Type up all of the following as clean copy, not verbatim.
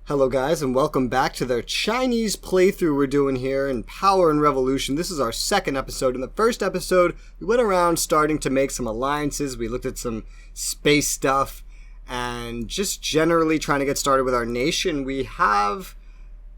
Hello guys, and welcome back to the Chinese playthrough we're doing here in Power and Revolution. This is our second episode. In the first episode, we went around starting to make some alliances. We looked at some space stuff and just generally trying to get started with our nation. We have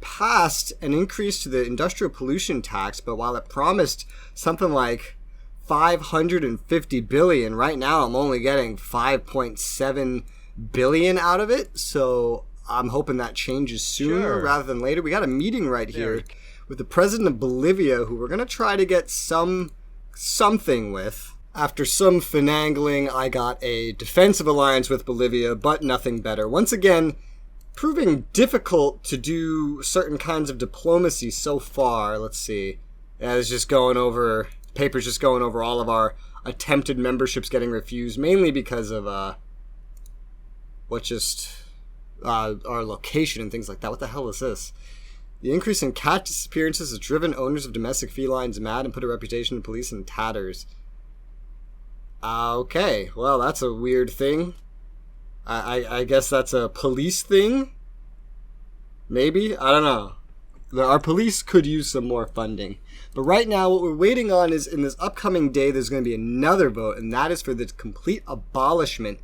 passed an increase to the industrial pollution tax, but while it promised something like 550 billion, right now I'm only getting 5.7 billion out of it, so I'm hoping that changes sooner rather than later. We got a meeting right here with the president of Bolivia, who we're going to try to get something with. After some finagling, I got a defensive alliance with Bolivia, but nothing better. Once again, proving difficult to do certain kinds of diplomacy so far. Let's see. Yeah, it's just going over, paper's just going over all of our attempted memberships getting refused, mainly because of our location and things like that. What the hell is this? The increase in cat disappearances has driven owners of domestic felines mad and put a reputation of police in tatters. Okay, well, that's a weird thing. I guess that's a police thing? Maybe? I don't know. Our police could use some more funding. But right now, what we're waiting on is in this upcoming day, there's going to be another vote, and that is for the complete abolishment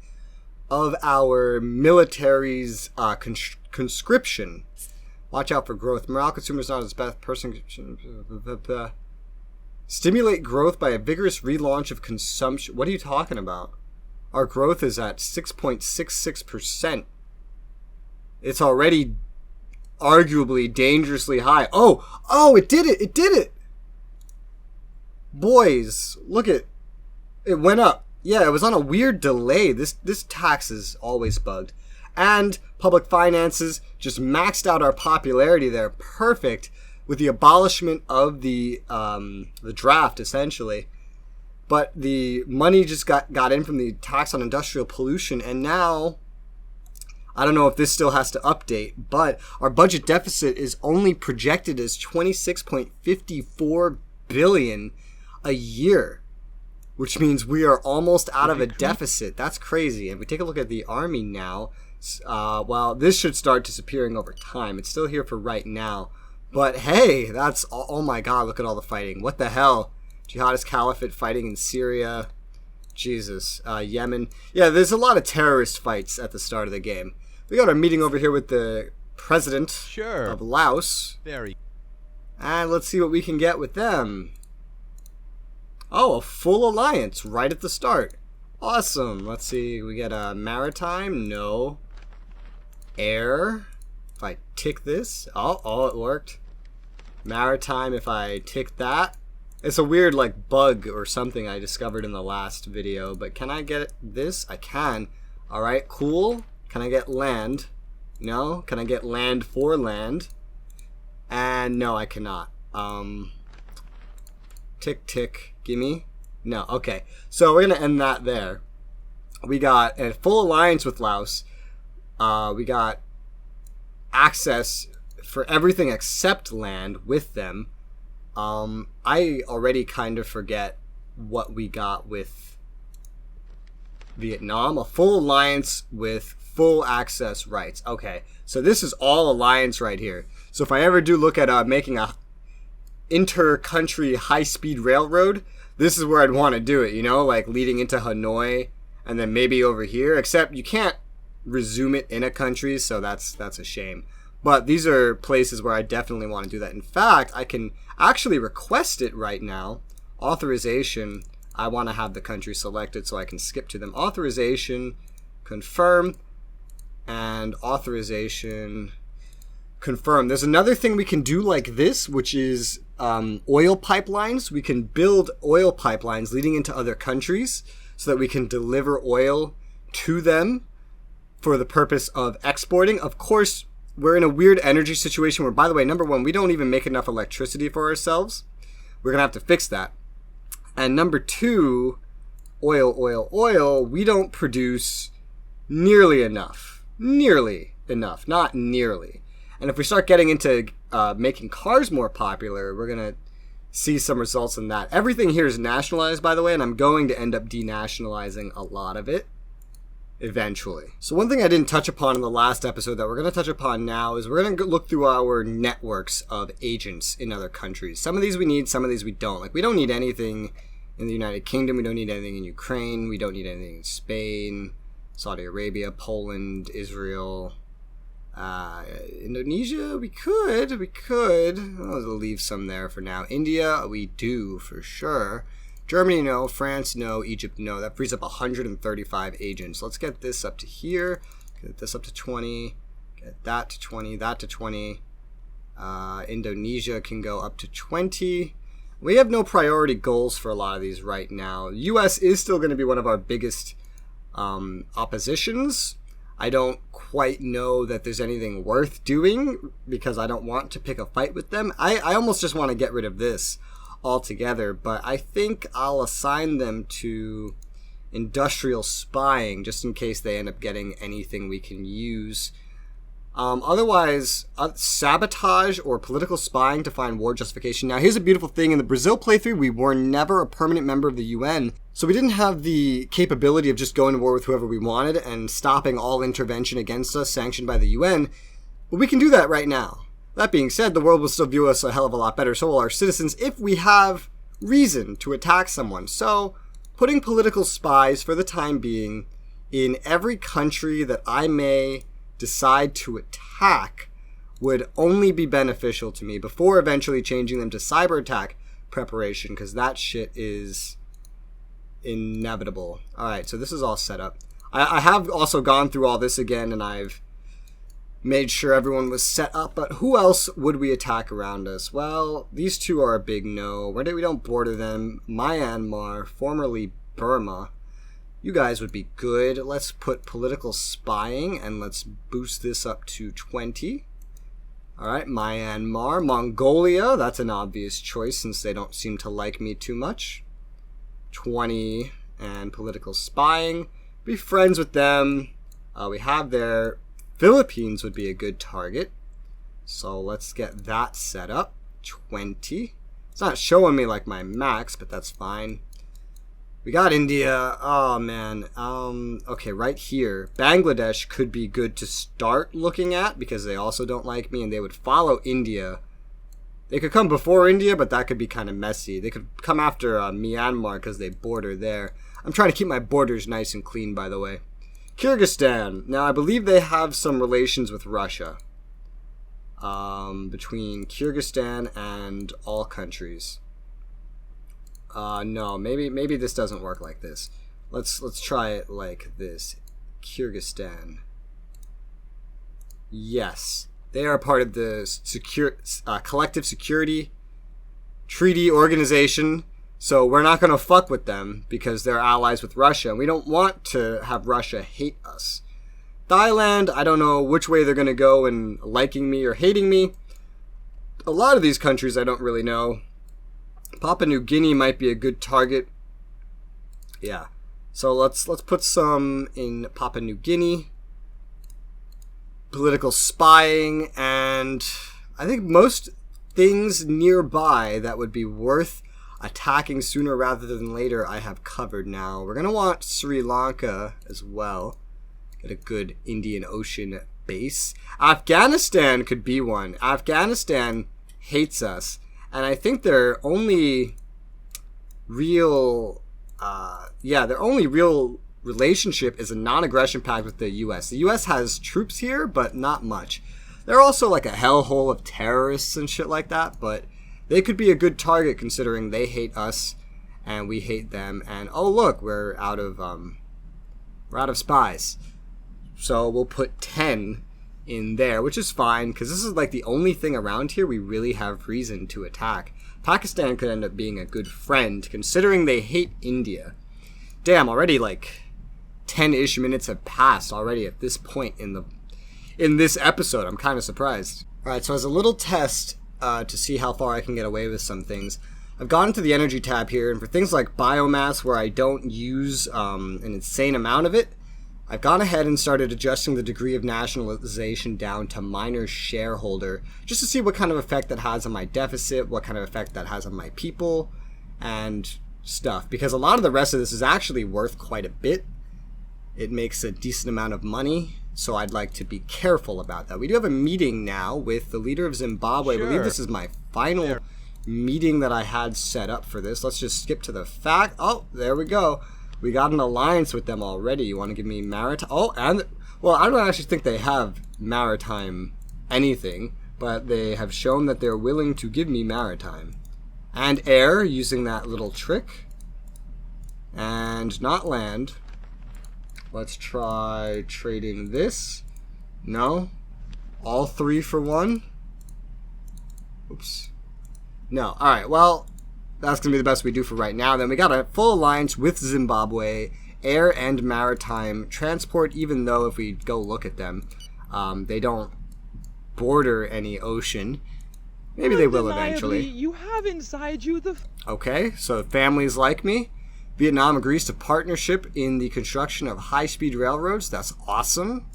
of our military's conscription. Watch out for growth. Morale consumers not as best person. Stimulate growth by a vigorous relaunch of consumption. What are you talking about? Our growth is at 6.66%. It's already arguably dangerously high. Oh, it did it. It did it. Boys, look at it went up. Yeah, it was on a weird delay. This tax is always bugged. And public finances just maxed out our popularity there. Perfect. With the abolishment of the draft, essentially. But the money just got in from the tax on industrial pollution. And now, I don't know if this still has to update, but our budget deficit is only projected as 26.54 billion a year. Which means we are almost out of a deficit. That's crazy. And if we take a look at the army now, well, this should start disappearing over time. It's still here for right now. But hey, that's, oh my god, look at all the fighting. What the hell? Jihadist Caliphate fighting in Syria. Jesus. Yemen. Yeah, there's a lot of terrorist fights at the start of the game. We got our meeting over here with the president of Laos. And let's see what we can get with them. Oh, a full alliance right at the start. Awesome. Let's see. We get a maritime. No. Air. If I tick this. Oh, it worked. Maritime if I tick that. It's a weird like bug or something I discovered in the last video. But can I get this? I can. Alright, cool. Can I get land? No. Can I get land for land? And no, I cannot. Tick, tick. Gimme? No. Okay. So we're going to end that there. We got a full alliance with Laos. We got access for everything except land with them. I already kind of forget what we got with Vietnam. A full alliance with full access rights. Okay. So this is all alliance right here. So if I ever do look at making a inter-country high-speed railroad, this is where I'd want to do it, you know, like leading into Hanoi and then maybe over here, except you can't resume it in a country, so that's a shame. But these are places where I definitely want to do that. In fact, I can actually request it right now. Authorization, I want to have the country selected so I can skip to them. Authorization, confirm, and authorization, confirm. There's another thing we can do like this, which is oil pipelines. We can build oil pipelines leading into other countries so that we can deliver oil to them for the purpose of exporting. Of course, we're in a weird energy situation where, by the way, number one, we don't even make enough electricity for ourselves. We're going to have to fix that. And number two, oil, we don't produce nearly enough. Nearly enough, not nearly. And if we start getting into making cars more popular, we're going to see some results in that. Everything here is nationalized, by the way, and I'm going to end up denationalizing a lot of it. eventually. So one thing I didn't touch upon in the last episode that we're going to touch upon now is we're going to look through our networks of agents in other countries. Some of these we need, some of these we don't. Like, we don't need anything in the United Kingdom, we don't need anything in Ukraine, we don't need anything in Spain, Saudi Arabia, Poland, Israel, Indonesia, we could. I'll leave some there for now. India, we do for sure. Germany, no. France, no. Egypt, no. That frees up 135 agents. Let's get this up to here. Get this up to 20. Get that to 20. That to 20. Indonesia can go up to 20. We have no priority goals for a lot of these right now. The U.S. is still going to be one of our biggest oppositions. I don't quite know that there's anything worth doing because I don't want to pick a fight with them. I almost just want to get rid of this altogether, but I think I'll assign them to industrial spying just in case they end up getting anything we can use. Otherwise, sabotage or political spying to find war justification. Now, here's a beautiful thing. In the Brazil playthrough, we were never a permanent member of the UN, so we didn't have the capability of just going to war with whoever we wanted and stopping all intervention against us sanctioned by the UN, but we can do that right now. That being said, the world will still view us a hell of a lot better, so will our citizens, if we have reason to attack someone. So, putting political spies for the time being in every country that I may decide to attack would only be beneficial to me before eventually changing them to cyber attack preparation, because that shit is inevitable. Alright, so this is all set up. I have also gone through all this again, and I've made sure everyone was set up, but who else would we attack around us? Well, these two are a big no. We don't border them. Myanmar, formerly Burma. You guys would be good. Let's put political spying, and let's boost this up to 20. Alright, Myanmar. Mongolia, that's an obvious choice since they don't seem to like me too much. 20, and political spying. Be friends with them. We have their Philippines would be a good target. So let's get that set up. 20. It's not showing me like my max, but that's fine. We got India. Oh, man. Okay, right here. Bangladesh could be good to start looking at because they also don't like me and they would follow India. They could come before India, but that could be kind of messy. They could come after Myanmar because they border there. I'm trying to keep my borders nice and clean, by the way. Kyrgyzstan. Now, I believe they have some relations with Russia. Between Kyrgyzstan and all countries. No, maybe this doesn't work like this. Let's try it like this. Kyrgyzstan. Yes. They are part of the Collective Security Treaty Organization. So we're not going to fuck with them because they're allies with Russia. And we don't want to have Russia hate us. Thailand, I don't know which way they're going to go in liking me or hating me. A lot of these countries I don't really know. Papua New Guinea might be a good target. Yeah. So let's put some in Papua New Guinea. Political spying, and I think most things nearby that would be worth attacking sooner rather than later I have covered now. We're going to want Sri Lanka as well. Get a good Indian Ocean base. Afghanistan could be one. Afghanistan hates us. And I think their only real, relationship is a non-aggression pact with the U.S. The U.S. has troops here, but not much. They're also like a hellhole of terrorists and shit like that, but they could be a good target considering they hate us and we hate them. And oh look, we're out of spies. So we'll put 10 in there, which is fine because this is like the only thing around here we really have reason to attack. Pakistan could end up being a good friend considering they hate India. Damn, already like 10-ish minutes have passed already at this point in this episode. I'm kind of surprised. Alright, so as a little test to see how far I can get away with some things, I've gone into the energy tab here, and for things like biomass where I don't use an insane amount of it, I've gone ahead and started adjusting the degree of nationalization down to minor shareholder, just to see what kind of effect that has on my deficit, what kind of effect that has on my people, and stuff. Because a lot of the rest of this is actually worth quite a bit. it makes a decent amount of money, so I'd like to be careful about that. We do have a meeting now with the leader of Zimbabwe. Sure. I believe this is my final meeting that I had set up for this. Let's just skip to the fact. Oh, there we go. We got an alliance with them already. You want to give me maritime? Oh, and, well, I don't actually think they have maritime anything, but they have shown that they're willing to give me maritime. And air, using that little trick. And not land. Let's try trading this. No. All 3 for 1. Oops. No. Alright, well, that's going to be the best we do for right now. Then we got a full alliance with Zimbabwe. Air and maritime transport, even though if we go look at them, they don't border any ocean. Maybe they will eventually. You have inside you the... Okay, so families like me. Vietnam agrees to partnership in the construction of high-speed railroads. That's awesome.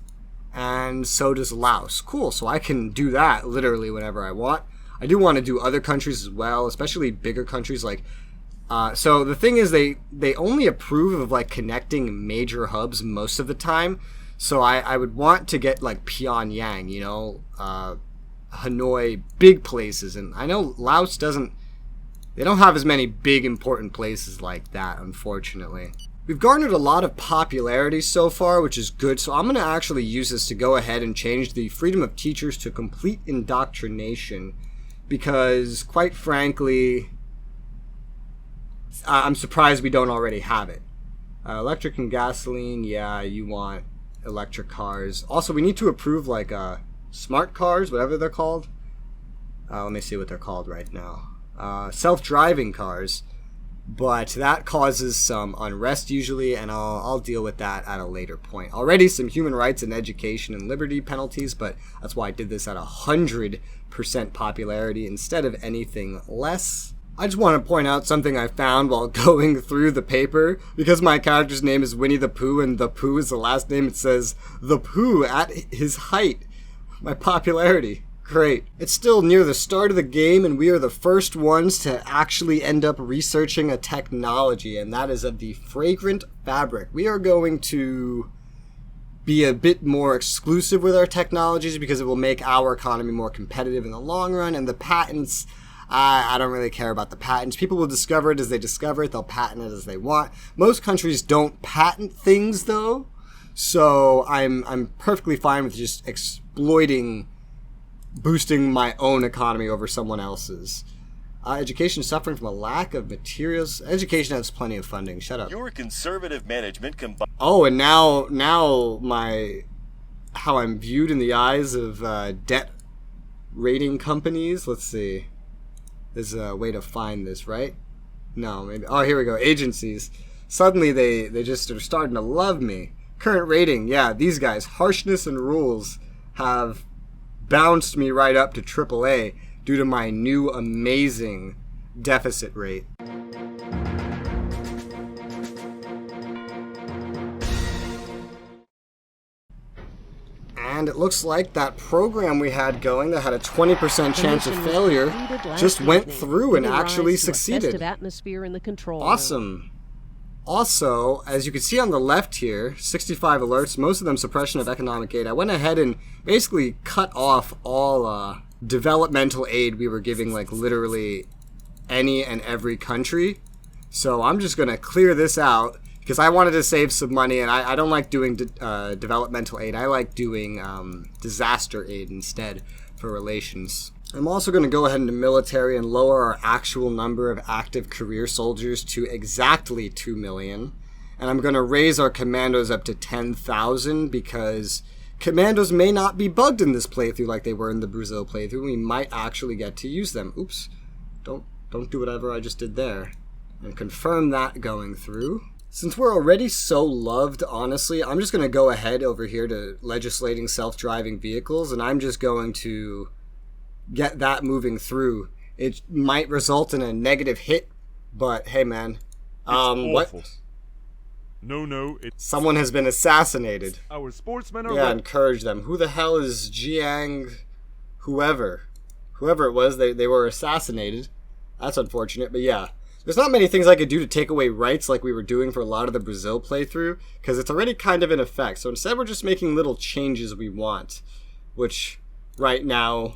And so does Laos. Cool, so I can do that literally whenever I want. I do want to do other countries as well, especially bigger countries like... so the thing is, they only approve of like connecting major hubs most of the time. So I would want to get like Pyongyang, you know, Hanoi, big places. And I know Laos doesn't... They don't have as many big important places like that, unfortunately. We've garnered a lot of popularity so far, which is good. So I'm going to actually use this to go ahead and change the freedom of teachers to complete indoctrination. Because, quite frankly, I'm surprised we don't already have it. Electric and gasoline, yeah, you want electric cars. Also, we need to approve, like, smart cars, whatever they're called. Let me see what they're called right now. Self-driving cars, but that causes some unrest usually, and I'll deal with that at a later point. Already some human rights and education and liberty penalties, but that's why I did this at 100% popularity instead of anything less. I just want to point out something I found while going through the paper. Because my character's name is Winnie the Pooh, and the Pooh is the last name, it says the Pooh at his height. My popularity. Great. It's still near the start of the game, and we are the first ones to actually end up researching a technology, and that is of the fragrant fabric. We are going to be a bit more exclusive with our technologies because it will make our economy more competitive in the long run, and the patents, I don't really care about the patents. People will discover it as they discover it. They'll patent it as they want. Most countries don't patent things, though, so I'm perfectly fine with just boosting my own economy over someone else's. Education suffering from a lack of materials. Education has plenty of funding. Shut up. Your conservative management combined. Oh, and now how I'm viewed in the eyes of debt rating companies. Let's see. There's a way to find this, right? No, maybe. Oh, here we go. Agencies. Suddenly they just are starting to love me. Current rating. Yeah, these guys. Harshness and rules have bounced me right up to AAA due to my new amazing deficit rate. And it looks like that program we had going that had a 20% chance of failure just went through and actually succeeded. Awesome. Also, as you can see on the left here, 65 alerts, most of them suppression of economic aid. I went ahead and basically cut off all developmental aid we were giving, like literally any and every country. So I'm just going to clear this out because I wanted to save some money, and I don't like doing developmental aid. I like doing disaster aid instead for relations. I'm also going to go ahead into military and lower our actual number of active career soldiers to exactly 2 million. And I'm going to raise our commandos up to 10,000 because commandos may not be bugged in this playthrough like they were in the Brazil playthrough. We might actually get to use them. Oops. Don't do whatever I just did there. And confirm that going through. Since we're already so loved, honestly, I'm just going to go ahead over here to legislating self-driving vehicles, and I'm just going to get that moving through. It might result in a negative hit, but hey, man. What? No, it's... Someone has been assassinated. Our sportsmen are... Yeah, encourage them. Who the hell is Jiang... Whoever it was, they were assassinated. That's unfortunate, but yeah. There's not many things I could do to take away rights like we were doing for a lot of the Brazil playthrough, because it's already kind of in effect. So instead we're just making little changes we want, which right now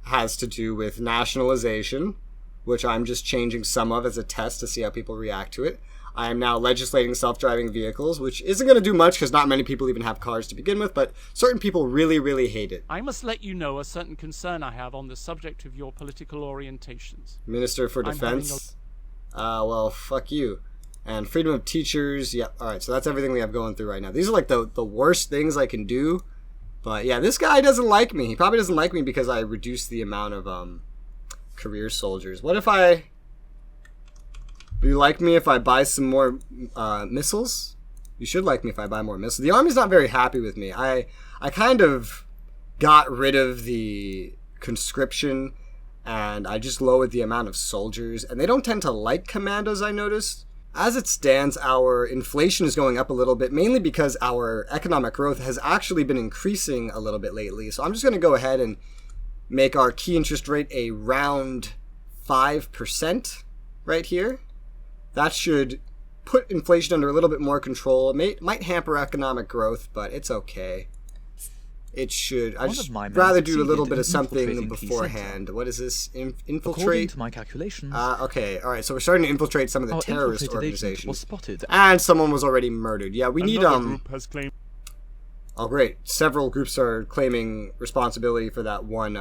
has to do with nationalization, which I'm just changing some of as a test to see how people react to it. I am now legislating self-driving vehicles, which isn't going to do much because not many people even have cars to begin with, but certain people really, really hate it. I must let you know a certain concern I have on the subject of your political orientations. Minister for Defense? Well, fuck you. And freedom of teachers, yeah, alright, so that's everything we have going through right now. These are like the worst things I can do, but yeah, this guy doesn't like me. He probably doesn't like me because I reduced the amount of, career soldiers. What if I... Do you like me if I buy some more missiles? You should like me if I buy more missiles. The army's not very happy with me. I kind of got rid of the conscription, and I just lowered the amount of soldiers, and they don't tend to like commandos, I noticed. As it stands, our inflation is going up a little bit, mainly because our economic growth has actually been increasing a little bit lately. So I'm just going to go ahead and make our key interest rate a round 5% right here. That should put inflation under a little bit more control. It might hamper economic growth, but it's okay. It should. I'd just rather do a little bit of something beforehand. What is this? Infiltrate? According to my calculations. Okay, alright, so we're starting to infiltrate some of the terrorist organizations. Was spotted. And someone was already murdered. Yeah, we need, Another group has claimed... Oh, great. Several groups are claiming responsibility for that one,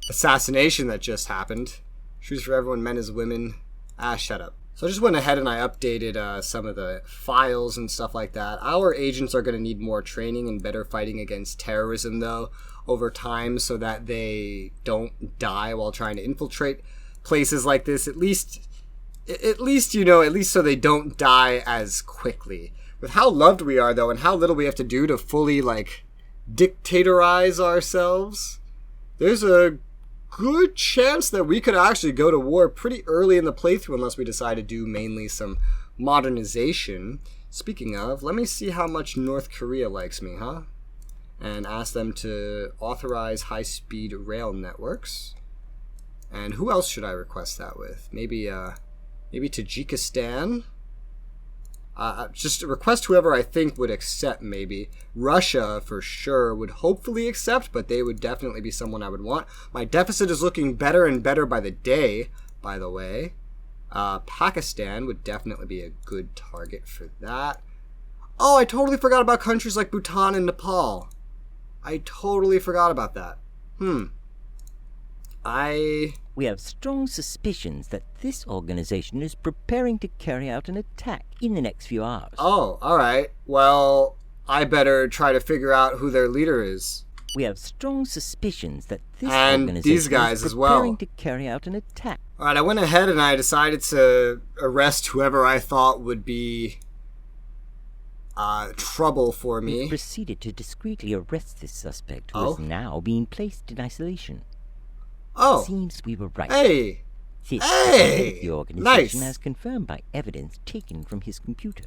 assassination that just happened. Shoes for everyone, men as women. Ah, shut up. So I just went ahead and I updated some of the files and stuff like that. Our agents are going to need more training and better fighting against terrorism, though, over time, so that they don't die while trying to infiltrate places like this. At least so they don't die as quickly. With how loved we are, though, and how little we have to do to fully, dictatorize ourselves, there's a good chance that we could actually go to war pretty early in the playthrough unless we decide to do mainly some modernization. Speaking of, let me see how much North Korea likes me, huh? And ask them to authorize high-speed rail networks. And who else should I request that with? Maybe Tajikistan? Just request whoever I think would accept, maybe. Russia, for sure, would hopefully accept, but they would definitely be someone I would want. My deficit is looking better and better by the day, by the way. Pakistan would definitely be a good target for that. Oh, I totally forgot about countries like Bhutan and Nepal. I totally forgot about that. We have strong suspicions that this organization is preparing to carry out an attack in the next few hours. Oh, alright. Well, I better try to figure out who their leader is. We have strong suspicions that this and organization these guys is as well. preparing to carry out an attack. Alright, I went ahead and I decided to arrest whoever I thought would be trouble for me. We proceeded to discreetly arrest this suspect who is now being placed in isolation. Oh. It seems we were right. Hey! This Hey! the organization Nice. as confirmed by evidence taken from his computer.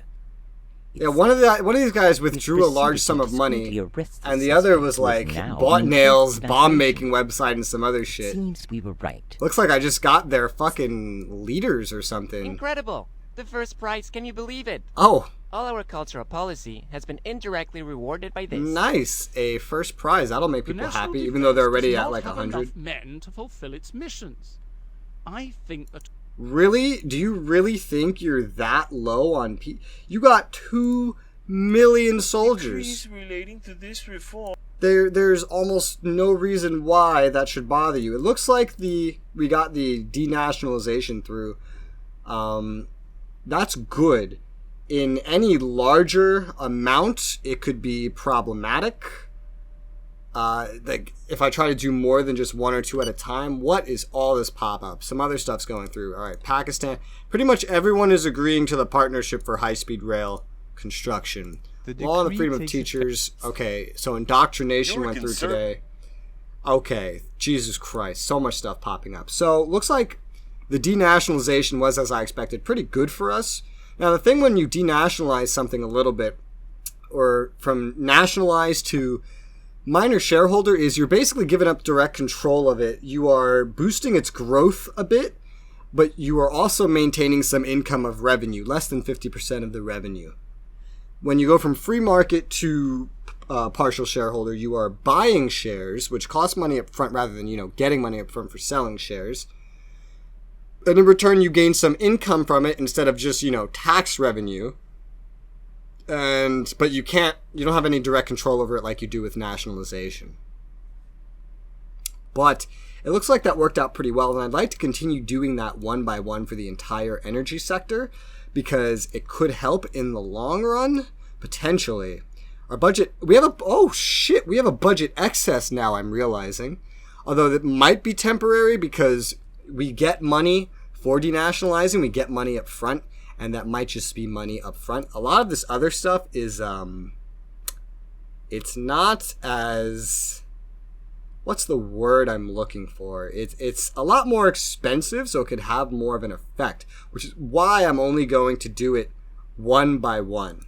Yeah, one of these guys withdrew a large sum of money, and the other was like bought nails, bomb-making website, and some other shit. Seems we were right. Looks like I just got their fucking leaders or something. Incredible! The first prize, can you believe it? Oh. All our cultural policy has been indirectly rewarded by this. Nice, a first prize. That'll make people happy, even though they're already at like 100. Men to fulfill its missions. I think that. Really? Do you really think you're that low on You got 2 million soldiers. Relating to this reform. There's almost no reason why that should bother you. It looks like we got the denationalization through. That's good. In any larger amount, it could be problematic. If I try to do more than just 1 or 2 at a time, what is all this pop-up? Some other stuff's going through. All right, Pakistan. Pretty much everyone is agreeing to the partnership for high-speed rail construction. Law on the freedom of teachers. Okay, so indoctrination went through today. Okay, Jesus Christ, so much stuff popping up. So, looks like the denationalization was, as I expected, pretty good for us. Now, the thing when you denationalize something a little bit, or from nationalized to minor shareholder, is you're basically giving up direct control of it. You are boosting its growth a bit, but you are also maintaining some income of revenue, less than 50% of the revenue. When you go from free market to partial shareholder, you are buying shares, which cost money up front rather than, getting money up front for selling shares. And in return, you gain some income from it instead of just, tax revenue. But you don't have any direct control over it like you do with nationalization. But it looks like that worked out pretty well, and I'd like to continue doing that one by one for the entire energy sector, because it could help in the long run, potentially. Our budget, we have a budget excess now, I'm realizing. Although that might be temporary because we get money for denationalizing, we get money up front, and that might just be money up front. A lot of this other stuff is, it's not as, what's the word I'm looking for? It's a lot more expensive, so it could have more of an effect, which is why I'm only going to do it one by one.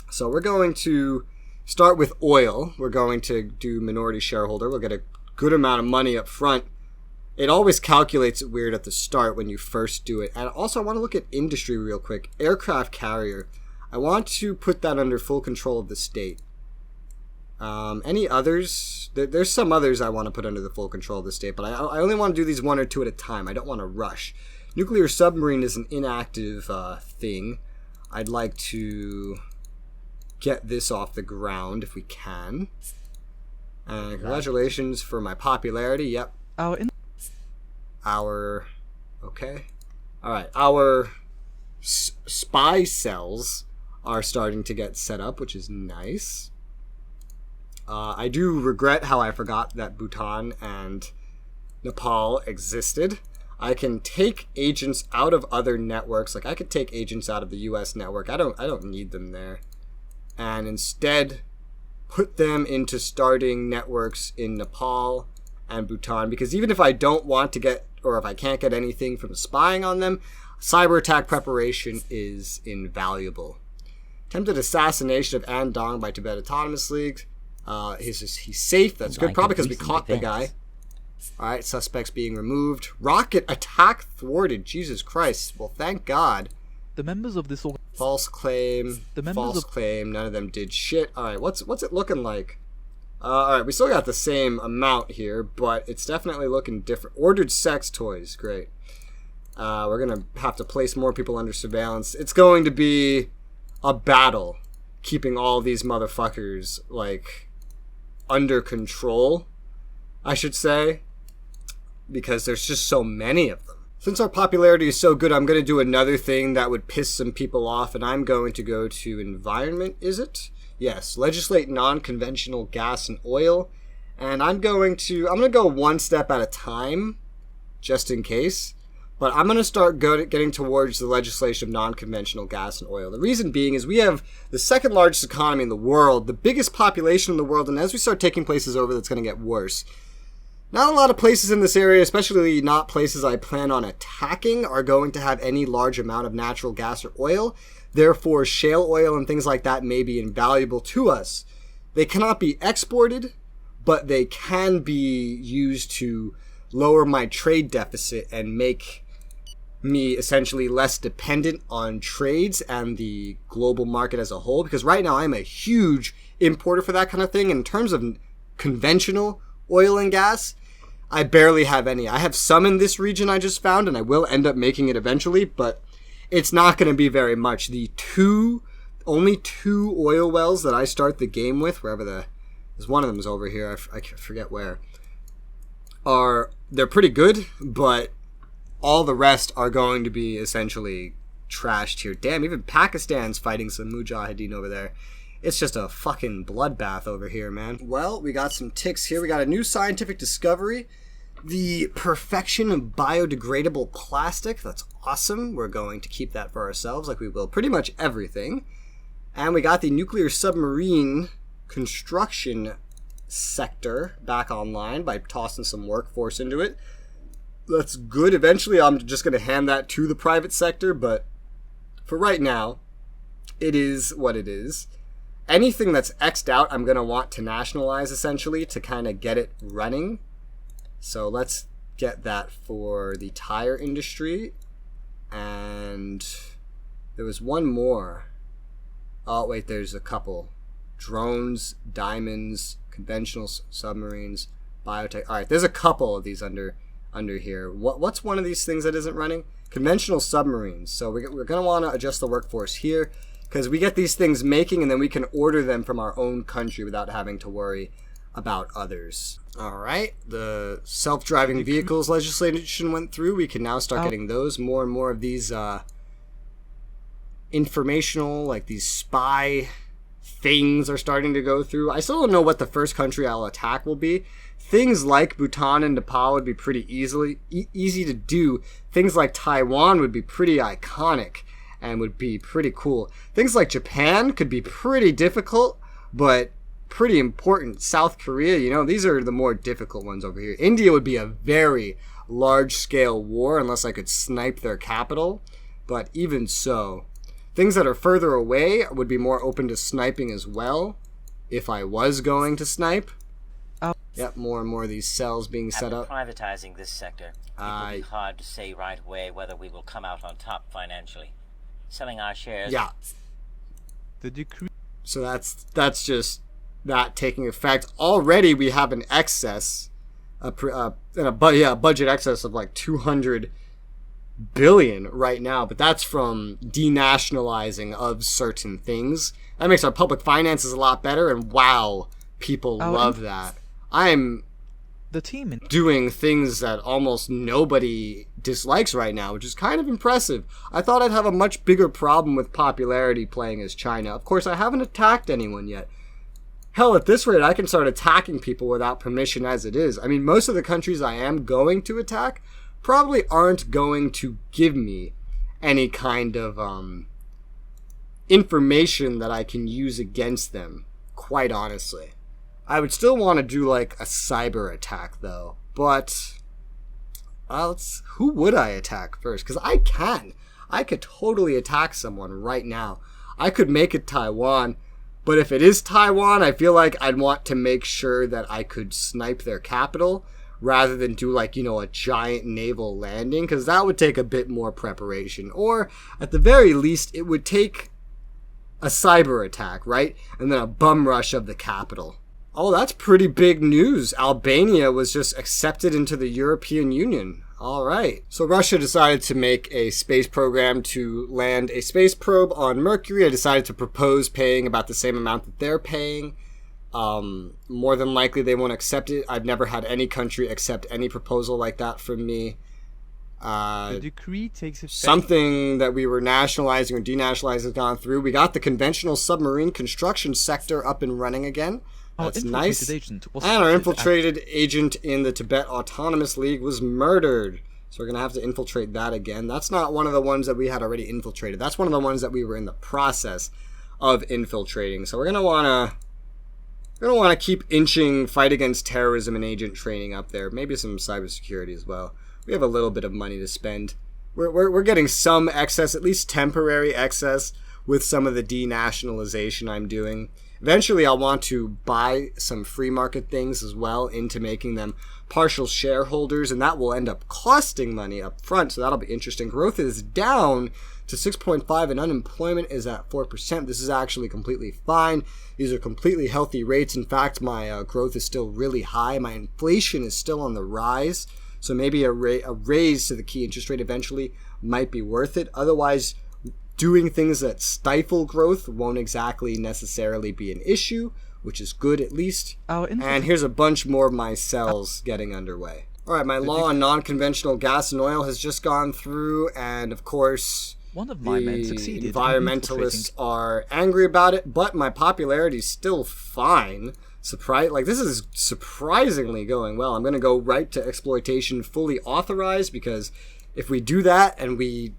So we're going to start with oil. We're going to do minority shareholder. We'll get a good amount of money up front. It always calculates it weird at the start when you first do it. And also I want to look at industry real quick. Aircraft carrier. I want to put that under full control of the state. Any others? There's some others I want to put under the full control of the state, but I only want to do these one or two at a time. I don't want to rush. Nuclear submarine is an inactive thing. I'd like to get this off the ground if we can. Congratulations for my popularity. Yep. Okay. Alright, our spy cells are starting to get set up, which is nice. I do regret how I forgot that Bhutan and Nepal existed. I can take agents out of other networks. Like I could take agents out of the US network. I don't need them there. And instead put them into starting networks in Nepal and Bhutan, because even if I don't want to get, or if I can't get anything from spying on them, cyber attack preparation is invaluable. Attempted assassination of Andong by Tibet Autonomous League. He's safe. That's good. Probably because we caught the guy. All right, suspects being removed. Rocket attack thwarted. Jesus Christ. Well, thank God. The members of this False claim. False claim. None of them did shit. All right, what's it looking like? All right, we still got the same amount here, but it's definitely looking different. Ordered sex toys. Great. We're going to have to place more people under surveillance. It's going to be a battle keeping all these motherfuckers, like, under control, I should say, because there's just so many of them. Since our popularity is so good, I'm going to do another thing that would piss some people off, and I'm going to go to environment, is it? Yes, legislate non-conventional gas and oil, and I'm going to go one step at a time, just in case, but I'm going to start getting towards the legislation of non-conventional gas and oil. The reason being is we have the second largest economy in the world, the biggest population in the world, and as we start taking places over, that's going to get worse. Not a lot of places in this area, especially not places I plan on attacking, are going to have any large amount of natural gas or oil. Therefore, shale oil and things like that may be invaluable to us. They cannot be exported, but they can be used to lower my trade deficit and make me essentially less dependent on trades and the global market as a whole. Because right now I'm a huge importer for that kind of thing. In terms of conventional oil and gas, I barely have any. I have some in this region I just found, and I will end up making it eventually, but it's not going to be very much. The only two oil wells that I start the game with, there's one of them is over here, I forget where, they're pretty good, but all the rest are going to be essentially trashed here. Damn, even Pakistan's fighting some mujahideen over there. It's just a fucking bloodbath over here, man. Well, we got some ticks here. We got a new scientific discovery. The perfection of biodegradable plastic. That's awesome. We're going to keep that for ourselves, like we will pretty much everything. And we got the nuclear submarine construction sector back online by tossing some workforce into it. That's good. Eventually, I'm just going to hand that to the private sector, but for right now, it is what it is. Anything that's X'd out, I'm going to want to nationalize, essentially, to kind of get it running. So let's get that for the tire industry. And there was one more. Oh, wait, there's a couple. Drones, diamonds, conventional submarines, biotech. All right, there's a couple of these under here. What's one of these things that isn't running? Conventional submarines. So we're going to want to adjust the workforce here because we get these things making and then we can order them from our own country without having to worry about others. All right, the self-driving vehicles legislation went through. We can now start getting those. More and more of these informational, like these spy things are starting to go through. I still don't know what the first country I'll attack will be. Things like Bhutan and Nepal would be pretty easy to do. Things like Taiwan would be pretty iconic and would be pretty cool. Things like Japan could be pretty difficult, but pretty important. South Korea, these are the more difficult ones over here. India would be a very large-scale war unless I could snipe their capital, but even so. Things that are further away would be more open to sniping as well, if I was going to snipe. Yep, more and more of these cells being set up. After privatizing this sector, it will be hard to say right away whether we will come out on top financially. Selling our shares... Yeah. The decree... So that's just that taking effect. Already we have an excess, a budget excess of like 200 billion right now, but that's from denationalizing of certain things. That makes our public finances a lot better, and wow, people love that. I'm the team doing things that almost nobody dislikes right now, which is kind of impressive. I thought I'd have a much bigger problem with popularity playing as China. Of course, I haven't attacked anyone yet. Hell, at this rate, I can start attacking people without permission as it is. I mean, most of the countries I am going to attack probably aren't going to give me any kind of information that I can use against them, quite honestly. I would still want to do like a cyber attack though, but who would I attack first? Because I could totally attack someone right now. I could make it Taiwan, but if it is Taiwan, I feel like I'd want to make sure that I could snipe their capital rather than do like, a giant naval landing, because that would take a bit more preparation. Or at the very least, it would take a cyber attack, right? And then a bum rush of the capital. Oh, that's pretty big news. Albania was just accepted into the European Union. All right. So Russia decided to make a space program to land a space probe on Mercury. I decided to propose paying about the same amount that they're paying. More than likely they won't accept it. I've never had any country accept any proposal like that from me. The decree takes effect. Something that we were nationalizing or denationalizing has gone through. We got the conventional submarine construction sector up and running again. That's nice. And our infiltrated agent in the Tibet Autonomous League was murdered. So we're going to have to infiltrate that again. That's not one of the ones that we had already infiltrated. That's one of the ones that we were in the process of infiltrating. So we're going to want to keep inching fight against terrorism and agent training up there. Maybe some cybersecurity as well. We have a little bit of money to spend. We're getting some excess, at least temporary excess, with some of the denationalization I'm doing. Eventually, I'll want to buy some free market things as well into making them partial shareholders, and that will end up costing money up front, so that'll be interesting. Growth is down to 6.5 and unemployment is at 4%. This is actually completely fine. These are completely healthy rates. In fact, my growth is still really high. My inflation is still on the rise, so maybe a raise to the key interest rate eventually might be worth it. Otherwise, doing things that stifle growth won't exactly necessarily be an issue, which is good at least. And here's a bunch more of my cells getting underway. Alright, my law on non-conventional gas and oil has just gone through, and of course, one of my men succeeded. Environmentalists are angry about it, but my popularity is still fine. This is surprisingly going well. I'm going to go right to exploitation fully authorized, because if we do that and we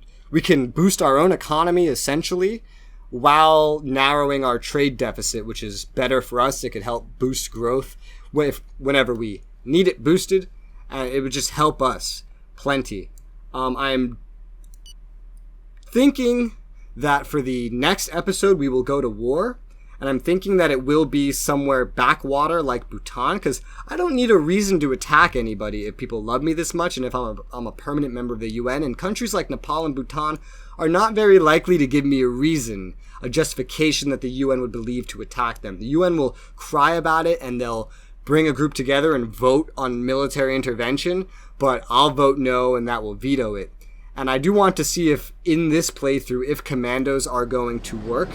can boost our own economy, essentially, while narrowing our trade deficit, which is better for us. It could help boost growth whenever we need it boosted, and it would just help us plenty. I'm thinking that for the next episode, we will go to war, and I'm thinking that it will be somewhere backwater like Bhutan, because I don't need a reason to attack anybody if people love me this much and if I'm a permanent member of the UN, and countries like Nepal and Bhutan are not very likely to give me a reason, a justification that the UN would believe to attack them. The UN will cry about it and they'll bring a group together and vote on military intervention, but I'll vote no and that will veto it. And I do want to see if in this playthrough, if commandos are going to work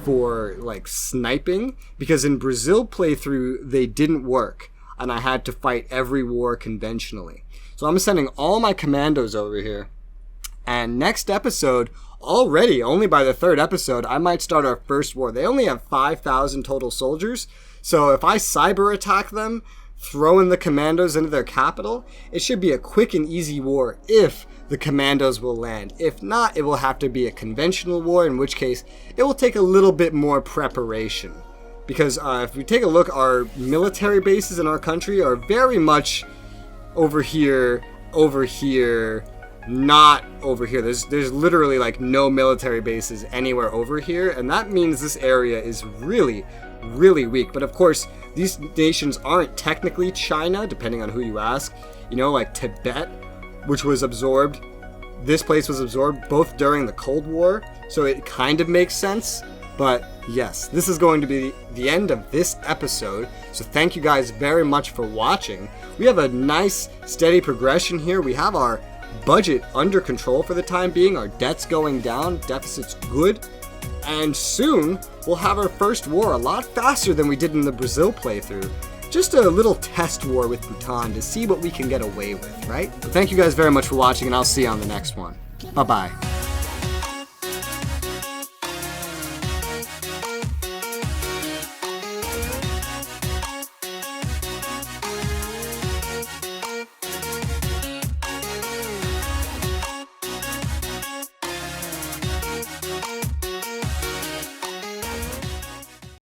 for like sniping, because in Brazil playthrough they didn't work and I had to fight every war conventionally. So I'm sending all my commandos over here, and next episode, already only by the 3rd episode, I might start our first war. They only have 5,000 total soldiers, so if I cyber attack them, throw in the commandos into their capital, it should be a quick and easy war if the commandos will land. If not, it will have to be a conventional war, in which case it will take a little bit more preparation. Because if we take a look, our military bases in our country are very much over here, not over here. There's literally like no military bases anywhere over here, and that means this area is really, really weak. But of course, these nations aren't technically China, depending on who you ask. You know, like Tibet, which was absorbed. This place was absorbed both during the Cold War, so it kind of makes sense. But yes, this is going to be the end of this episode, so thank you guys very much for watching. We have a nice, steady progression here. We have our budget under control for the time being. Our debt's going down, deficit's good, and soon we'll have our first war a lot faster than we did in the Brazil playthrough. Just a little test war with Bhutan to see what we can get away with, right? But thank you guys very much for watching, and I'll see you on the next one. Bye-bye.